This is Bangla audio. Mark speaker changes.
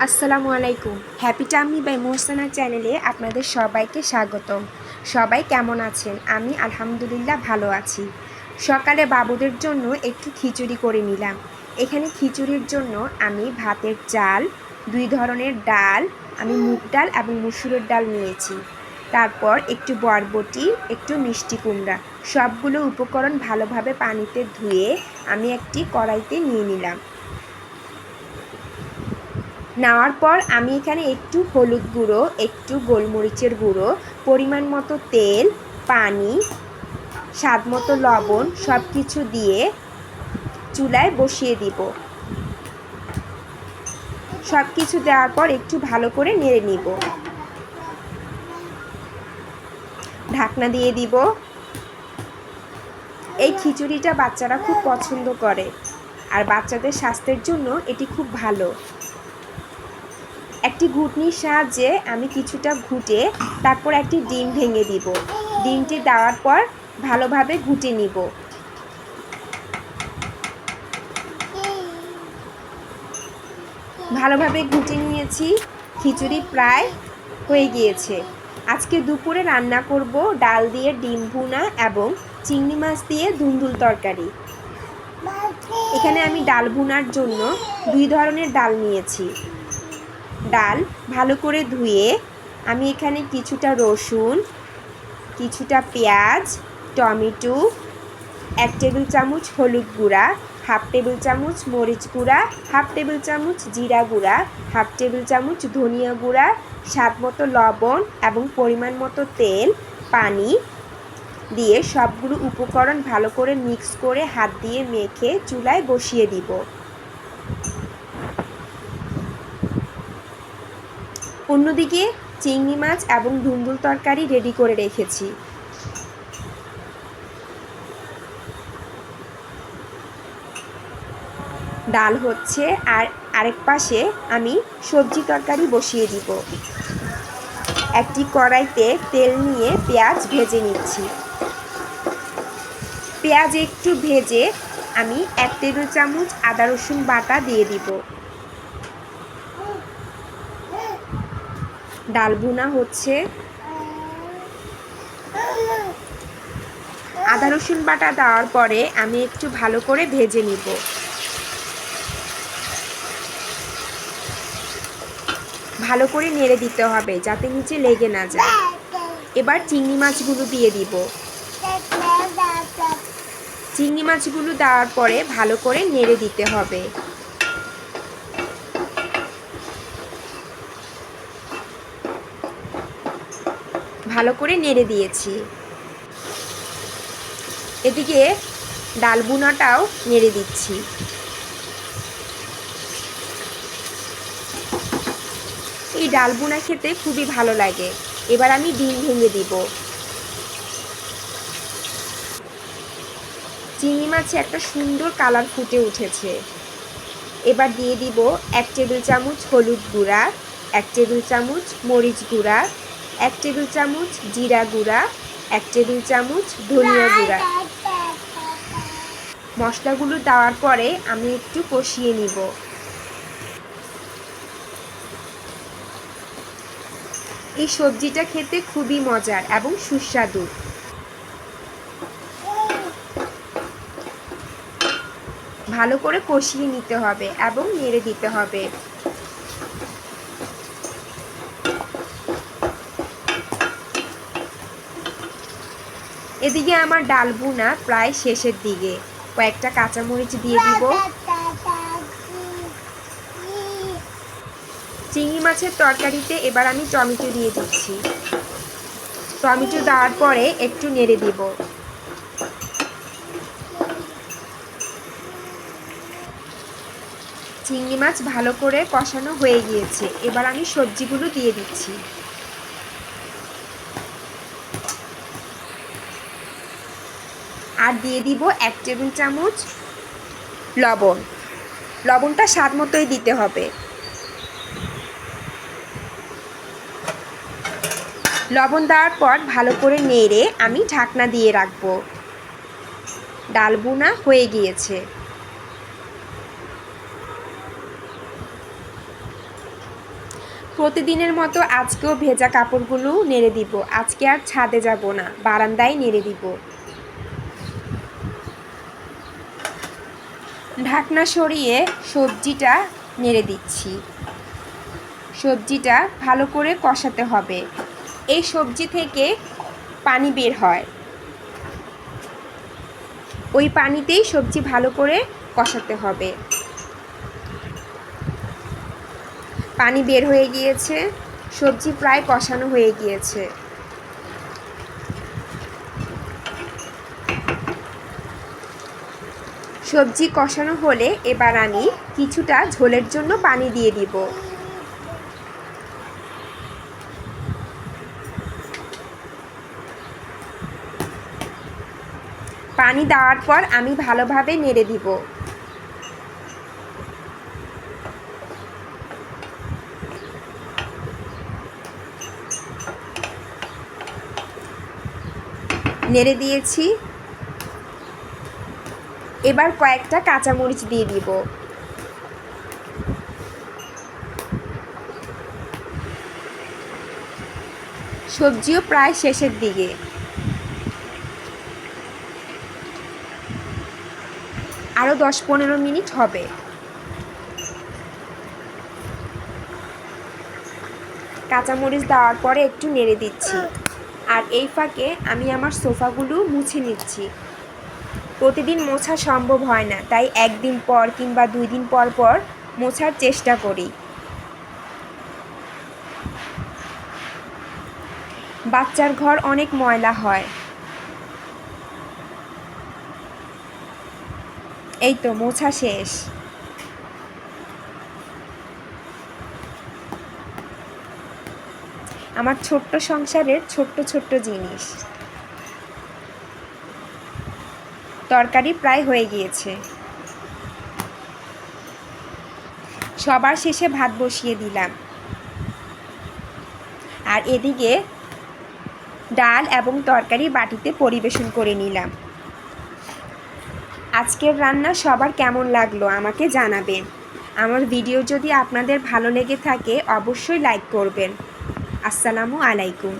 Speaker 1: আসসালামু আলাইকুম। হ্যাপি টাম্মি বাই মোহসানা চ্যানেলে আপনাদের সবাইকে স্বাগতম। সবাই কেমন আছেন? আমি আলহামদুলিল্লাহ ভালো আছি। সকালে বাবুদের জন্য একটু খিচুড়ি করে নিলাম। এখানে খিচুড়ির জন্য আমি ভাতের চাল, 2 ধরনের ডাল, আমি মুগ ডাল এবং মসুরের ডাল নিয়েছি। তারপর একটু বরবটি, একটু মিষ্টি কুমড়া, সবগুলো উপকরণ ভালোভাবে পানিতে ধুয়ে আমি একটি কড়াইতে নিয়ে নিলাম। নেওয়ার পর আমি এখানে একটু হলুদ গুঁড়ো, একটু গোলমরিচের গুঁড়ো, পরিমাণ মতো তেল, পানি, স্বাদ মতো লবণ সব কিছু দিয়ে চুলায় বসিয়ে দিব। সব কিছু দেওয়ার পর একটু ভালো করে নেড়ে নিব। ঢাকনা দিয়ে দিব। এই খিচুড়িটা বাচ্চারা খুব পছন্দ করে, আর বাচ্চাদের স্বাস্থ্যের জন্য এটি খুব ভালো। একটি ঘুটনির সাহায্যে আমি কিছুটা ঘুটে তারপর একটি ডিম ভেঙে দিব। ডিমটি দেওয়ার পর ভালোভাবে ঘুটে নিব। ভালোভাবে ঘুটে নিয়েছি। খিচুড়ি প্রায় হয়ে গিয়েছে। আজকে দুপুরে রান্না করব ডাল দিয়ে ডিম ভুনা এবং চিংড়ি মাছ দিয়ে ধুন্দুল তরকারি। এখানে আমি ডাল ভুনার জন্য 2 ধরনের ডাল নিয়েছি। ডাল ভালো করে ধুয়ে আমি এখানে কিছুটা রসুন, কিছুটা পেঁয়াজ, টমেটো, 1 টেবিল চামচ হলুদ গুঁড়া, 1/2 টেবিল চামচ মরিচ গুঁড়া, 1/2 টেবিল চামচ জিরা গুঁড়া, 1/2 টেবিল চামচ ধনিয়া গুঁড়া, স্বাদ মতো লবণ এবং পরিমাণ মতো তেল, পানি দিয়ে সবগুলো উপকরণ ভালো করে মিক্স করে হাত দিয়ে মেখে চুলায় বসিয়ে দিব। অন্যদিকে চিংড়ি মাছ এবং ধুন্দুল তরকারি রেডি করে রেখেছি। ডাল হচ্ছে, আর আরেক পাশে আমি সবজি তরকারি বসিয়ে দিব। একটি কড়াইতে তেল নিয়ে পেঁয়াজ ভেজে নিচ্ছি। পেঁয়াজ একটু ভেজে আমি 1 টেবিল চামচ আদা রসুন বাটা দিয়ে দিব। ডাল ভুনা হচ্ছে। আদা রসুন বাটা দেওয়ার পরে আমি একটু ভালো করে ভেজে নিব। ভালো করে নেড়ে দিতে হবে যাতে নিচে লেগে না যায়। এবার চিংড়ি মাছগুলো দিয়ে দিব। চিংড়ি মাছগুলো দেওয়ার পরে ভালো করে নেড়ে দিতে হবে। ভালো করে নেড়ে দিয়েছি। এদিকে ডাল ভুনাটাও নেড়ে দিচ্ছি। এই ডাল ভুনা খেতে খুবই ভালো লাগে। এবার আমি ডিম ভেঙে দিব। চিংড়ি মাছে একটা সুন্দর কালার ফুটে উঠেছে। এবার দিয়ে দিব 1 টেবিল চামচ হলুদ গুঁড়া, 1 টেবিল চামচ মরিচ গুঁড়া, 1 টেবিল চামচ জিরা গুঁড়া, 1 টেবিল চামচ ধনিয়া গুঁড়া। মশলাগুলো দেওয়ার পরে আমি একটু কষিয়ে নিব। এই সবজিটা খেতে খুবই মজার এবং সুস্বাদু। ভালো করে কষিয়ে নিতে হবে এবং নেড়ে দিতে হবে। এদিকে আমার ডাল ভুনা প্রায় শেষের দিকে। কয়েকটা কাঁচামরিচ দিয়ে দিব। চিংড়ি মাছের তরকারিতে এবার আমি টমেটো দিয়ে দিচ্ছি। টমেটো দেওয়ার পরে একটু নেড়ে দিব। চিংড়ি মাছ ভালো করে কষানো হয়ে গিয়েছে। এবার আমি সবজিগুলো দিয়ে দিচ্ছি। আর দিয়ে দিব 1 টেবিল চামচ লবণ। লবণটা স্বাদ মতোই দিতে হবে। লবণ দেওয়ার পর ভালো করে নেড়ে আমি ঢাকনা দিয়ে রাখবো। ডাল ভুনা হয়ে গিয়েছে। প্রতিদিনের মতো আজকেও ভেজা কাপড়গুলো নেড়ে দিব। আজকে আর ছাদে যাব না, বারান্দায় নেড়ে দিব। ঢাকনা সরিয়ে সবজিটা নেড়ে দিচ্ছি। সবজিটা ভালো করে কষাতে হবে। এই সবজি থেকে পানি বের হয়, ওই পানিতেই সবজি ভালো করে কষাতে হবে। পানি বের হয়ে গিয়েছে, সবজি প্রায় কষানো হয়ে গিয়েছে। সবজি কষানো হলে এবার আমি কিছুটা ঝোলের জন্য পানি দিয়ে দিব। পানি দেওয়ার পর আমি ভালোভাবে নেড়ে দিব। নেড়ে দিয়েছি। এবার কয়েকটা কাঁচামরিচ দিয়ে দিব। সবজিও প্রায় শেষের দিকে। আরও 10-15 মিনিট হবে। কাঁচামরিচ দেওয়ার পরে একটু নেড়ে দিচ্ছি। আর এই ফাঁকে আমি আমার সোফাগুলো মুছে নিচ্ছি। প্রতিদিন মোছা সম্ভব হয় না, তাই একদিন পর কিংবা 2 দিন পর পর মোছার চেষ্টা করি। বাচ্চার ঘর অনেক ময়লা হয়। এই তো মোছা শেষ। আমার ছোট্ট সংসারের ছোট্ট ছোট্ট জিনিস। তরকারি প্রায় হয়ে গিয়েছে। সবার শেষে ভাত বসিয়ে দিলাম। আর এদিকে ডাল এবং তরকারি বাটিতে পরিবেশন করে নিলাম। আজকের রান্না সবার কেমন লাগলো আমাকে জানাবেন। আমার ভিডিও যদি আপনাদের ভালো লেগে থাকে অবশ্যই লাইক করবেন। আসসালামু আলাইকুম।